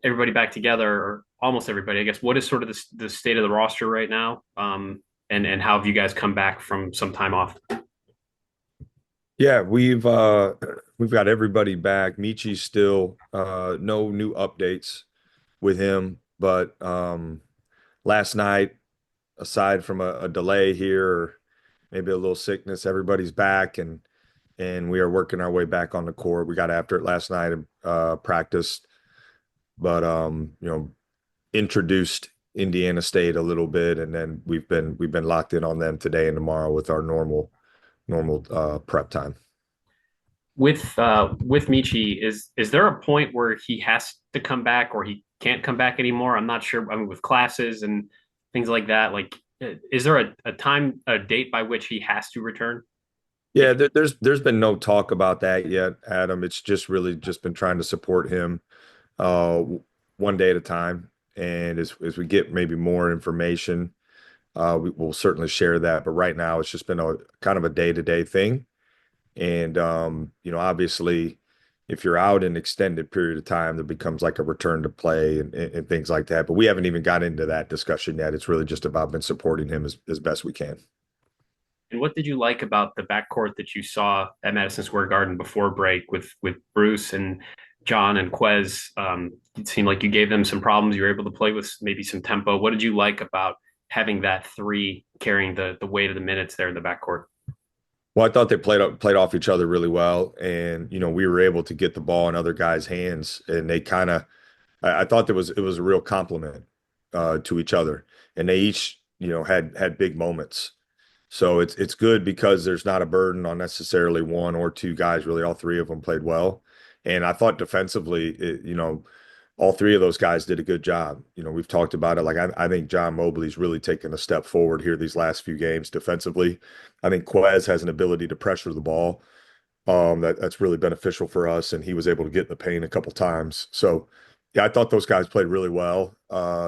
everybody back together, or almost everybody, I guess. What is sort of the state of the roster right now? And how have you guys come back from some time off? Yeah, we've got everybody back. Michi's still no new updates with him, but last night, aside from a delay here or maybe a little sickness, everybody's back and we are working our way back on the court. We got after it last night and practiced, but introduced Indiana State a little bit, and then we've been locked in on them today and tomorrow with our normal prep time. With Michi, is there a point where he has to come back or he can't come back anymore? I'm not sure. I mean, with classes and things like that, like, is there a date by which he has to return? Yeah, If there's been no talk about that yet, Adam. It's just really just been trying to support him uh one day at a time. And as we get maybe more information, we'll certainly share that. But right now it's just been a kind of a day-to-day thing. And obviously if you're out an extended period of time, there becomes like a return to play and things like that. But we haven't even got into that discussion yet. It's really just about been supporting him as best we can. And what did you like about the backcourt that you saw at Madison Square Garden before break with Bruce and John and Quez? It seemed like you gave them some problems. You were able to play with maybe some tempo. What did you like about having that three carrying the weight of the minutes there in the backcourt? Well, I thought they played off each other really well, and we were able to get the ball in other guys' hands, and they kind of. I thought it was a real compliment to each other, and they each had big moments. So it's good because there's not a burden on necessarily one or two guys. Really, all three of them played well, and I thought defensively, all three of those guys did a good job. We've talked about it. Like I think John Mobley's really taken a step forward here these last few games defensively. I think Quez has an ability to pressure the ball that's really beneficial for us, and he was able to get in the paint a couple times. So yeah, I thought those guys played really well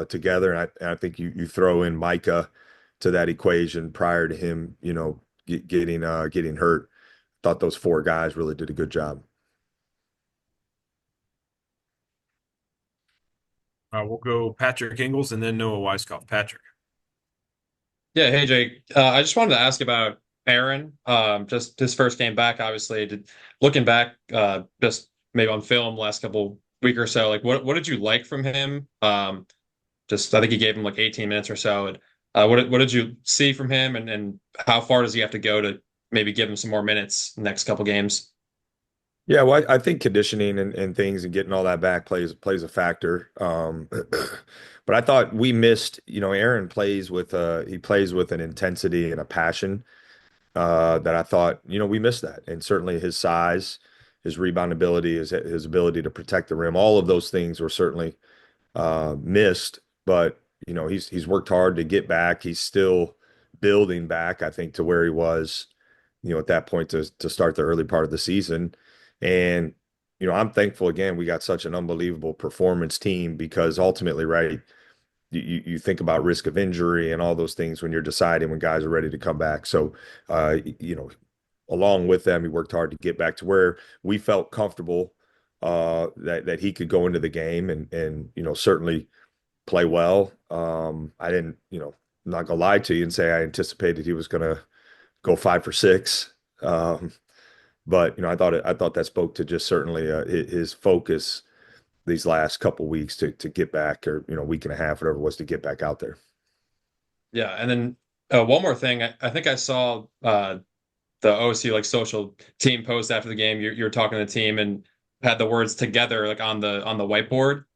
together, and I think you throw in Micah to that equation prior to him, getting hurt. Thought those four guys really did a good job. We'll go Patrick Ingles and then Noah Weiskopf. Patrick. Yeah, hey Jake. I just wanted to ask about Aaron. Just his first game back, obviously. Looking back, just maybe on film last couple week or so, like what did you like from him? Just I think he gave him like 18 minutes or so. And, what did you see from him, and how far does he have to go to maybe give him some more minutes next couple games? Yeah, well, I think conditioning and things and getting all that back plays a factor. But I thought we missed, Aaron plays with an intensity and a passion that I thought, we missed that. And certainly his size, his rebound ability, his ability to protect the rim, all of those things were certainly missed. But he's worked hard to get back. He's still building back, I think, to where he was, at that point to start the early part of the season. And I'm thankful again we got such an unbelievable performance team because ultimately, right, you think about risk of injury and all those things when you're deciding when guys are ready to come back. So, along with them, he worked hard to get back to where we felt comfortable that he could go into the game and certainly play well. I didn't, I'm not gonna lie to you and say I anticipated he was gonna go 5 for 6. But I thought that spoke to just certainly his focus these last couple weeks to get back, or week and a half, whatever it was, to get back out there. Yeah, and then one more thing. I think I saw the OC like social team post after the game. You were talking to the team and had the words together like on the whiteboard.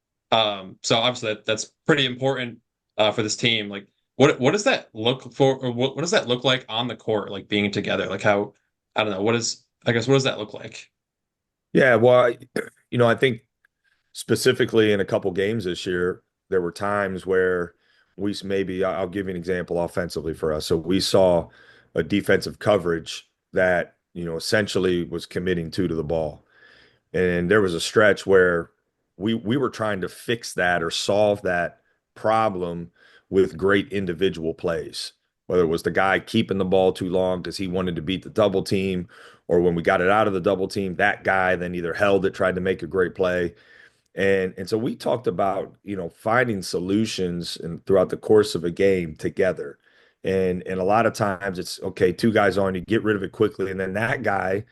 So obviously that's pretty important for this team. Like what does that look for, or what does that look like on the court, like being together? Like how, I don't know, I guess what does that look like? Yeah, well, I think specifically in a couple games this year, there were times where maybe I'll give you an example offensively for us. So we saw a defensive coverage that essentially was committing two to the ball. And there was a stretch where we were trying to fix that or solve that problem with great individual plays, whether it was the guy keeping the ball too long because he wanted to beat the double team, or when we got it out of the double team, that guy then either held it, tried to make a great play. And so we talked about, finding solutions and throughout the course of a game together. And a lot of times it's okay, two guys on, you get rid of it quickly, and then that guy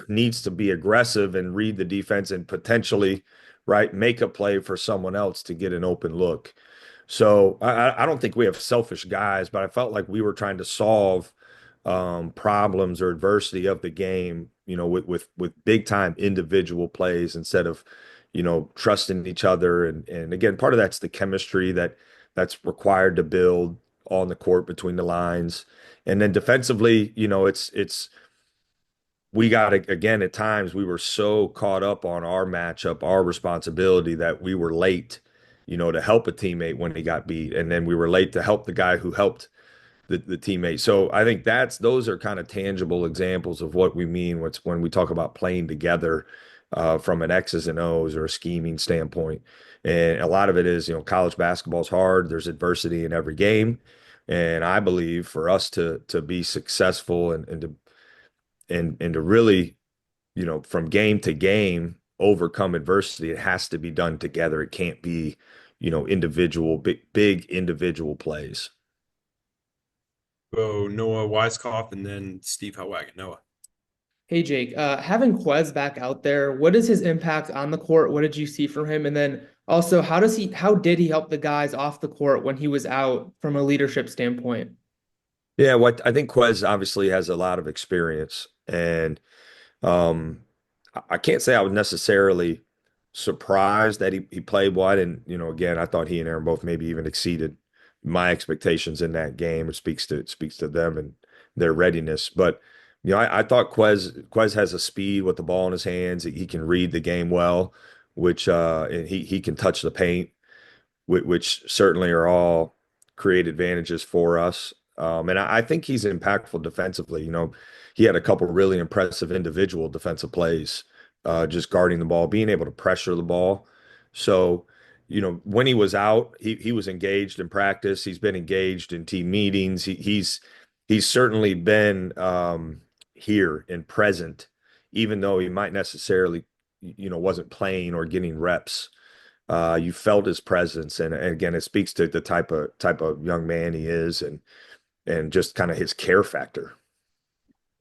needs to be aggressive and read the defense and potentially, right, make a play for someone else to get an open look. So I don't think we have selfish guys, but I felt like we were trying to solve problems or adversity of the game, with big time individual plays instead of, trusting each other. And again, part of that's the chemistry that's required to build on the court between the lines. And then defensively, it's we got again at times we were so caught up on our matchup, our responsibility that we were late, to help a teammate when he got beat, and then we were late to help the guy who helped the teammate. So I think those are kind of tangible examples of what we mean when we talk about playing together from an X's and O's or a scheming standpoint. And a lot of it is, college basketball is hard. There's adversity in every game. And I believe for us to be successful and to really, from game to game, overcome adversity, it has to be done together. It can't be, individual, big individual plays. Go Noah Weiskopf and then Steve Hellwagon. Noah. Hey Jake, having Quez back out there, what is his impact on the court? What did you see from him? And then also, how did he help the guys off the court when he was out from a leadership standpoint? Yeah, what I think Quez obviously has a lot of experience, and um, I can't say I was necessarily surprised that he played well. And again, I thought he and Aaron both maybe even exceeded my expectations in that game. It speaks to them and their readiness. But I thought Quez has a speed with the ball in his hands. He can read the game well, which and he can touch the paint, which certainly are all create advantages for us. And I think he's impactful defensively. He had a couple really impressive individual defensive plays, just guarding the ball, being able to pressure the ball. So, when he was out, he was engaged in practice. He's been engaged in team meetings. He's certainly been here and present, even though he might necessarily, wasn't playing or getting reps. You felt his presence, and again, it speaks to the type of young man he is, and just kind of his care factor.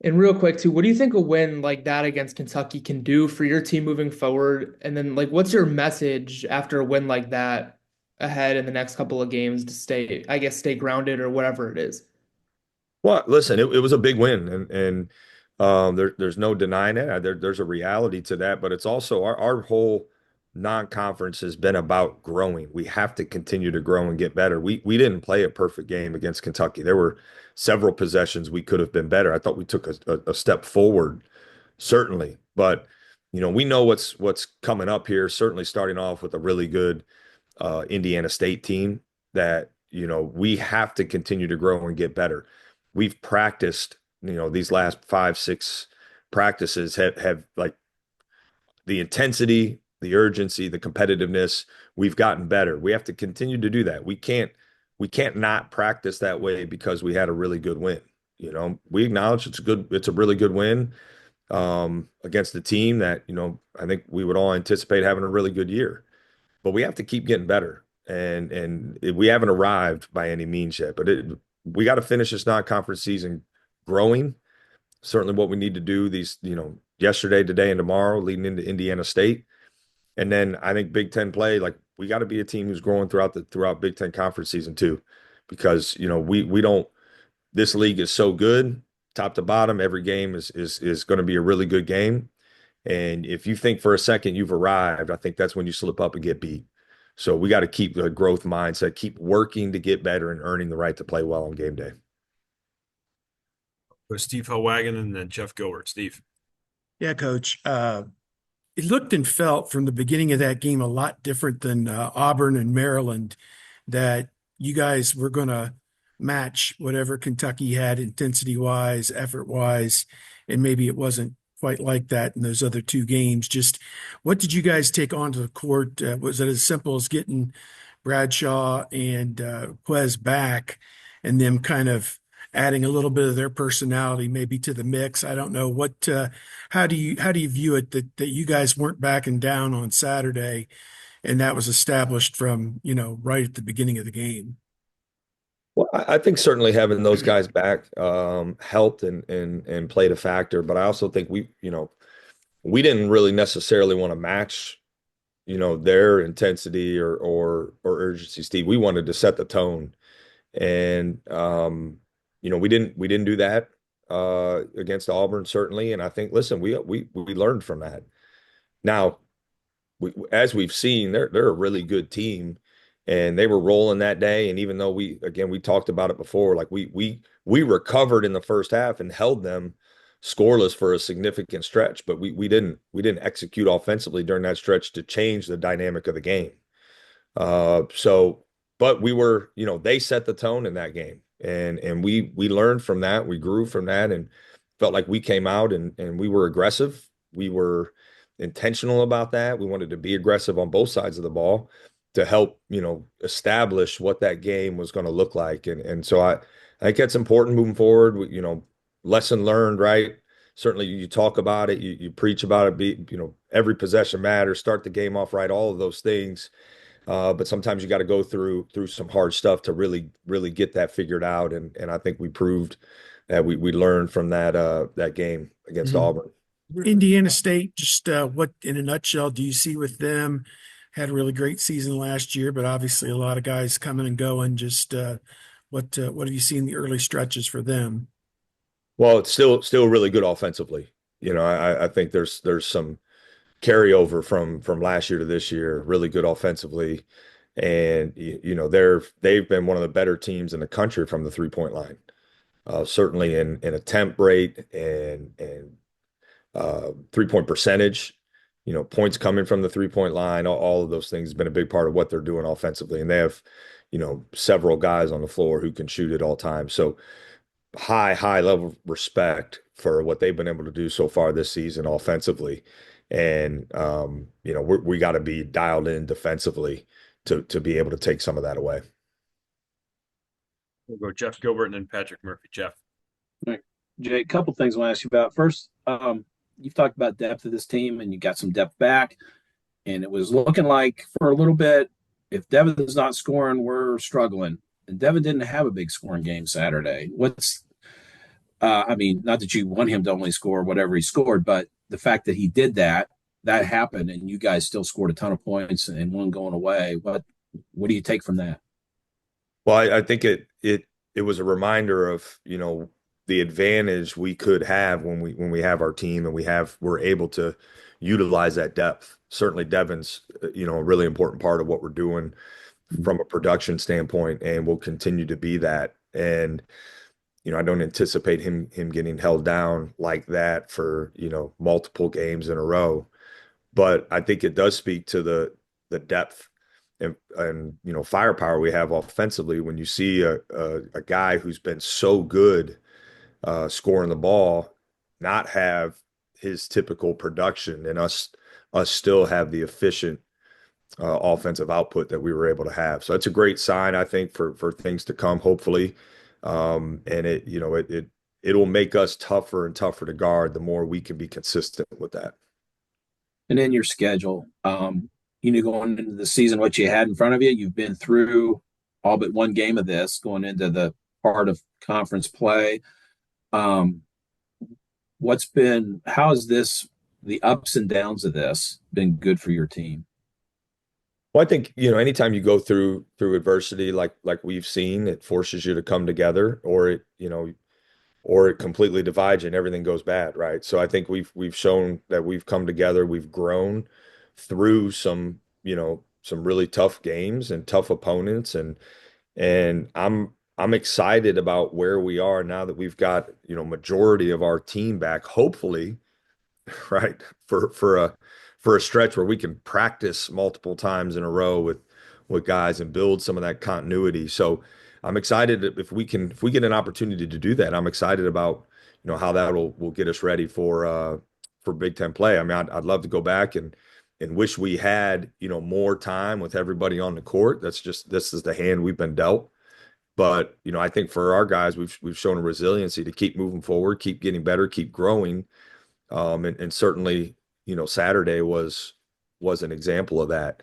And real quick too, what do you think a win like that against Kentucky can do for your team moving forward? And then like, what's your message after a win like that ahead in the next couple of games to stay grounded or whatever it is? Well, listen, it was a big win, and there's no denying it. There's a reality to that, but it's also our whole non-conference has been about growing. We have to continue to grow and get better. We didn't play a perfect game against Kentucky. There were several possessions we could have been better. I thought we took a step forward, certainly, but we know what's coming up here. Certainly, starting off with a really good Indiana State team that we have to continue to grow and get better. We've practiced, these last 5, 6 practices have like the intensity, the urgency, the competitiveness. We've gotten better. We have to continue to do that. We can't not practice that way because we had a really good win. We acknowledge it's a really good win against the team that, I think we would all anticipate having a really good year. But we have to keep getting better. And we haven't arrived by any means yet, but we got to finish this non-conference season growing. Certainly what we need to do these, yesterday, today, and tomorrow leading into Indiana State. And then I think Big Ten play, like we got to be a team who's growing throughout Big Ten conference season too, because we don't. This league is so good, top to bottom. Every game is going to be a really good game, and if you think for a second you've arrived, I think that's when you slip up and get beat. So we got to keep the growth mindset, keep working to get better and earning the right to play well on game day. Go Steve Hellwagon and then Jeff Gilbert. Steve. Yeah, Coach. It looked and felt from the beginning of that game a lot different than Auburn and Maryland, that you guys were going to match whatever Kentucky had intensity-wise, effort-wise, and maybe it wasn't quite like that in those other two games. Just what did you guys take onto the court? Was it as simple as getting Bradshaw and Quez back and them kind of adding a little bit of their personality maybe to the mix. I don't know what how do you view it that you guys weren't backing down on Saturday and that was established from, right at the beginning of the game. Well, I think certainly having those guys back helped and played a factor, but I also think we didn't really necessarily want to match, their intensity or urgency, Steve. We wanted to set the tone, and we didn't do that against Auburn certainly, and I think listen, we learned from that. Now, as we've seen, they're a really good team, and they were rolling that day. And even though we talked about it before, like we recovered in the first half and held them scoreless for a significant stretch, but we didn't execute offensively during that stretch to change the dynamic of the game. So, but they set the tone in that game, and we learned from that. We grew from that, and felt like we came out and we were aggressive. We were intentional about that. We wanted to be aggressive on both sides of the ball to help, establish what that game was going to look like. And so I think that's important moving forward. Lesson learned, right? Certainly you talk about it, you preach about it, every possession matters, start the game off right, all of those things. But sometimes you got to go through some hard stuff to really, really get that figured out. And I think we proved that we learned from that game against Auburn. Indiana State, just what in a nutshell do you see with them? Had a really great season last year, but obviously a lot of guys coming and going. Just what have you seen the early stretches for them? Well, it's still really good offensively. I think there's some carryover from last year to this year, really good offensively. And they've been one of the better teams in the country from the 3-point line. Certainly in attempt rate and 3-point percentage, points coming from the 3-point line, all of those things have been a big part of what they're doing offensively. And they have, several guys on the floor who can shoot at all times. So high level of respect for what they've been able to do so far this season offensively. And, we got to be dialed in defensively to be able to take some of that away. We'll go Jeff Gilbert and then Patrick Murphy. Jeff. All right. Jay, a couple things I want to ask you about. First, you've talked about depth of this team, and you got some depth back. And it was looking like for a little bit, if Devin is not scoring, we're struggling. And Devin didn't have a big scoring game Saturday. Not that you want him to only score whatever he scored, but the fact that he did that happened, and you guys still scored a ton of points and one going away. What do you take from that? Well, I think it was a reminder of, the advantage we could have when we have our team and we're able to utilize that depth. Certainly Devin's, a really important part of what we're doing from a production standpoint, and will continue to be that. And, I don't anticipate him getting held down like that for, multiple games in a row. But I think it does speak to the depth and firepower we have offensively when you see a guy who's been so good scoring the ball not have his typical production, and us still have the efficient offensive output that we were able to have. So it's a great sign, I think, for things to come, hopefully. And it'll make us tougher and tougher to guard the more we can be consistent with that. And in your schedule, going into the season, what you had in front of you, you've been through all but one game of this, going into the part of conference play. How has the ups and downs of this been good for your team? Well, I think, anytime you go through adversity like we've seen, it forces you to come together, or it completely divides you and everything goes bad, right? So I think we've shown that we've come together, we've grown through some really tough games and tough opponents, and I'm excited about where we are now that we've got, majority of our team back, hopefully, right, for a stretch where we can practice multiple times in a row with guys and build some of that continuity. So I'm excited if we get an opportunity to do that. I'm excited about, how that will get us ready for Big Ten play. I mean, I'd love to go back and wish we had, more time with everybody on the court. This is the hand we've been dealt. But, I think for our guys, we've shown a resiliency to keep moving forward, keep getting better, keep growing. And certainly, Saturday was an example of that.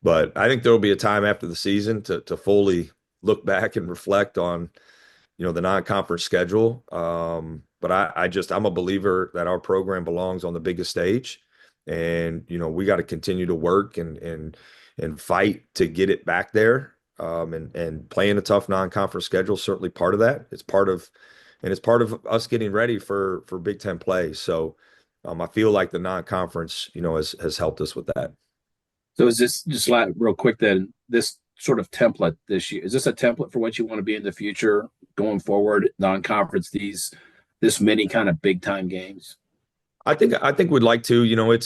But I think there'll be a time after the season to fully look back and reflect on, the non-conference schedule. But I'm a believer that our program belongs on the biggest stage, and we got to continue to work and fight to get it back there. And playing a tough non-conference schedule is certainly part of that. It's part of us getting ready for Big Ten play. So I feel like the non-conference, has helped us with that. So is this just like real quick then, this sort of template this year, is this a template for what you want to be in the future going forward, non-conference, this many kind of big time games? I think we'd like to,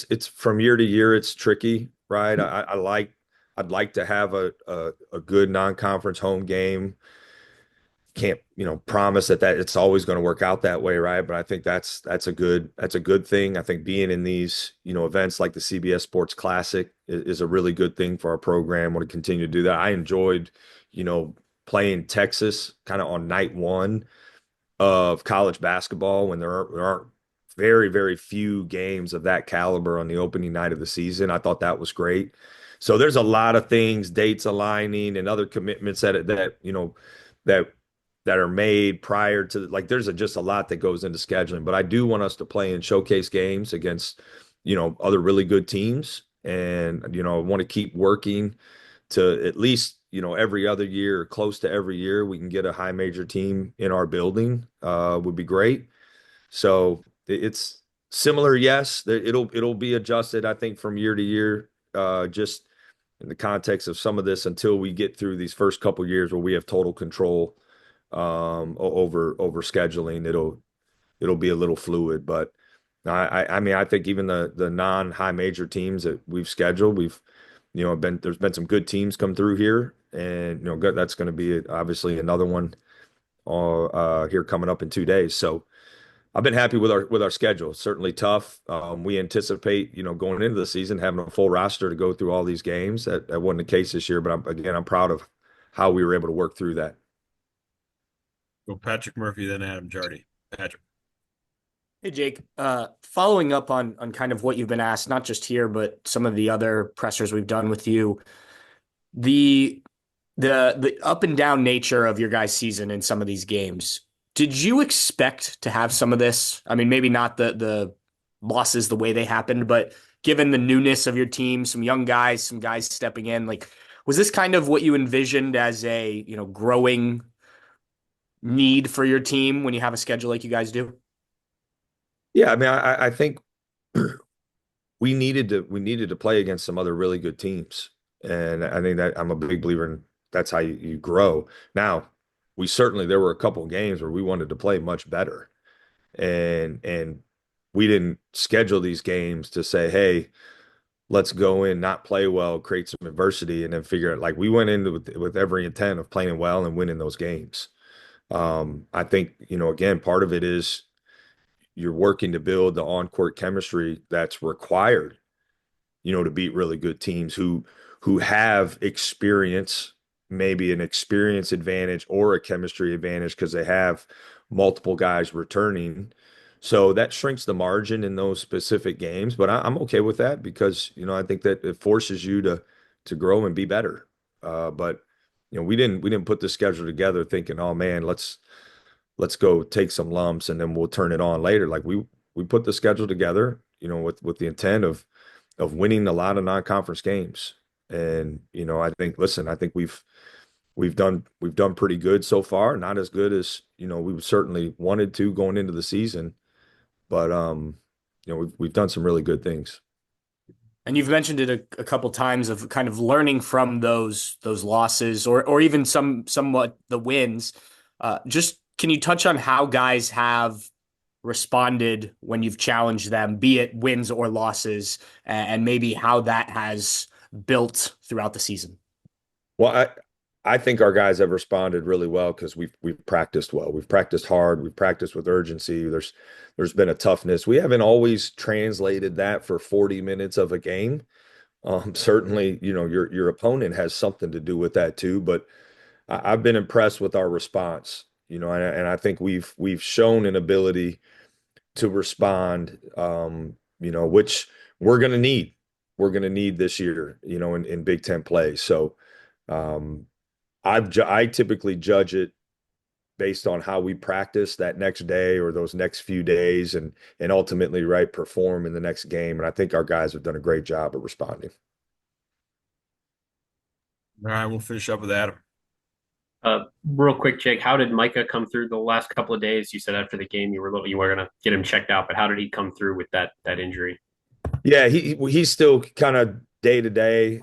it's from year to year, it's tricky, right? I'd like to have a good non-conference home game. Can't, promise that it's always going to work out that way, right? But I think that's a good thing. I think being in these, events like the CBS Sports Classic is a really good thing for our program. I want to continue to do that. I enjoyed, playing Texas kind of on night one of college basketball when there aren't very, very few games of that caliber on the opening night of the season. I thought that was great. So there's a lot of things, dates aligning and other commitments that that are made prior to, like, there's just a lot that goes into scheduling. But I do want us to play in showcase games against, other really good teams. And, I want to keep working to at least, every other year, or close to every year, we can get a high major team in our building, would be great. So it's similar, yes. It'll be adjusted, I think, from year to year, just in the context of some of this until we get through these first couple years where we have total control over scheduling. It'll be a little fluid, but I mean, I think even the non-high major teams that we've scheduled, there's been some good teams come through here, and that's going to be obviously another one here coming up in 2 days. So I've been happy with our schedule. It's certainly tough. We anticipate, going into the season having a full roster to go through all these games. That wasn't the case this year, but I'm proud of how we were able to work through that. Go Patrick Murphy, then Adam Jardy. Patrick. Hey, Jake, following up on kind of what you've been asked, not just here, but some of the other pressers we've done with you, the up and down nature of your guys' season in some of these games. Did you expect to have some of this? I mean, maybe not the losses the way they happened, but given the newness of your team, some young guys, some guys stepping in, like, was this kind of what you envisioned as a, growing need for your team when you have a schedule like you guys do? Yeah, I mean, I think we needed to play against some other really good teams, and I think that I'm a big believer in that's how you grow. Now, there were a couple of games where we wanted to play much better, and we didn't schedule these games to say, hey, let's go in, not play well, create some adversity, and then figure out, like, we went into with every intent of playing well and winning those games. I think, again, part of it is you're working to build the on-court chemistry that's required, to beat really good teams who have experience, maybe an experience advantage or a chemistry advantage because they have multiple guys returning. So that shrinks the margin in those specific games, but I'm okay with that because, I think that it forces you to grow and be better. But we didn't put the schedule together thinking, oh man, let's go take some lumps and then we'll turn it on later. Like we put the schedule together, with the intent of winning a lot of non-conference games. And, I think we've done pretty good so far. Not as good as, we certainly wanted to going into the season, but we've done some really good things. And you've mentioned it a couple times of kind of learning from those losses or even somewhat the wins. Just can you touch on how guys have responded when you've challenged them, be it wins or losses, and maybe how that has built throughout the season? Well, I think our guys have responded really well because we've practiced well. We've practiced hard. We've practiced with urgency. There's been a toughness. We haven't always translated that for 40 minutes of a game. Certainly, your opponent has something to do with that too. But I've been impressed with our response, and I think we've shown an ability to respond, which we're going to need. We're going to need this year, in Big Ten play. So um, I typically judge it based on how we practice that next day or those next few days, and ultimately, right, perform in the next game. And I think our guys have done a great job of responding. All right, we'll finish up with Adam. Real quick, Jake, how did Micah come through the last couple of days? You said after the game you were going to get him checked out, but how did he come through with that injury? Yeah, he's still kind of day to day.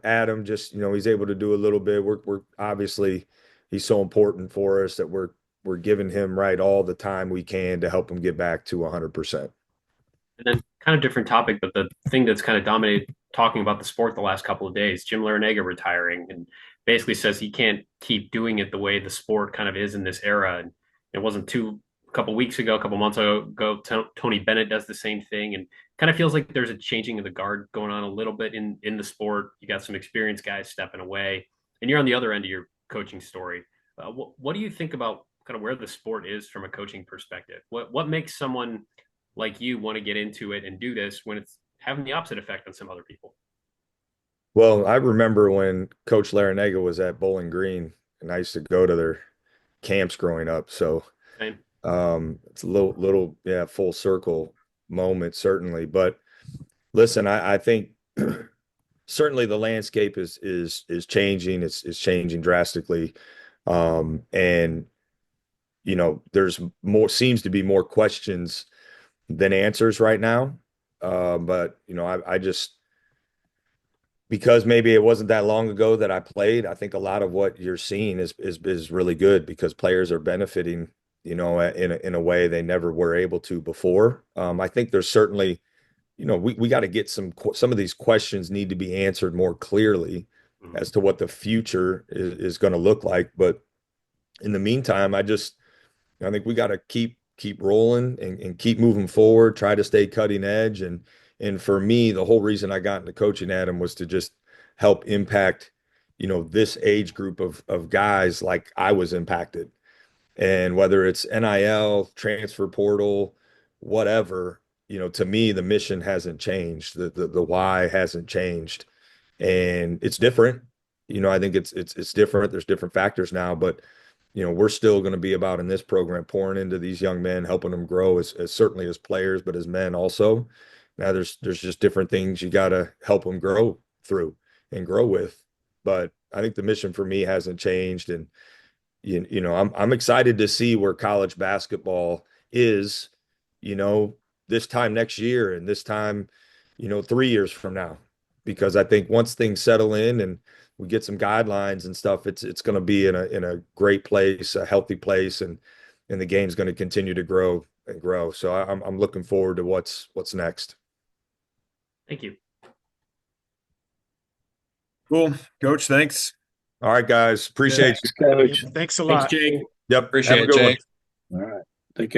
Adam, just he's able to do a little bit. We're obviously he's so important for us that we're giving him right all the time we can to help him get back to 100%. And then kind of different topic, but the thing that's kind of dominated talking about the sport the last couple of days, Jim Larrañaga retiring and basically says he can't keep doing it the way the sport kind of is in this era. And it wasn't a couple weeks ago, a couple months ago, Tony Bennett does the same thing, and kind of feels like there's a changing of the guard going on a little bit in the sport. You got some experienced guys stepping away, and you're on the other end of your coaching story. What do you think about kind of where the sport is from a coaching perspective? What makes someone like you want to get into it and do this when it's having the opposite effect on some other people? Well, I remember when Coach Larrañaga was at Bowling Green, and I used to go to their camps growing up. So Same. it's a little, yeah, full circle moment, certainly. But listen, I think certainly the landscape is changing. It's changing drastically. And there's seems to be more questions than answers right now. But I just, because maybe it wasn't that long ago that I played, I think a lot of what you're seeing is really good because players are benefiting, in a way they never were able to before. I think there's certainly, we got to get some of these questions need to be answered more clearly as to what the future is going to look like. But in the meantime, I think we got to keep rolling and keep moving forward, try to stay cutting edge. And for me, the whole reason I got into coaching, Adam, was to just help impact, this age group of guys like I was impacted. And whether it's NIL, transfer portal, whatever, to me, the mission hasn't changed. The why hasn't changed. And it's different. I think it's different. There's different factors now, but we're still going to be about in this program pouring into these young men, helping them grow as certainly as players, but as men also. Now there's just different things you got to help them grow through and grow with. But I think the mission for me hasn't changed, and I'm excited to see where college basketball is, this time next year and this time, 3 years from now, because I think once things settle in and we get some guidelines and stuff, it's going to be in a great place, a healthy place, and the game's going to continue to grow and grow. So I'm looking forward to what's next. Thank you. Cool. Coach, thanks. All right, guys. Appreciate you. Coach. Thanks a lot. Thanks, Jake. Yep. Appreciate Have a it, good one. Jake. All right. Take care.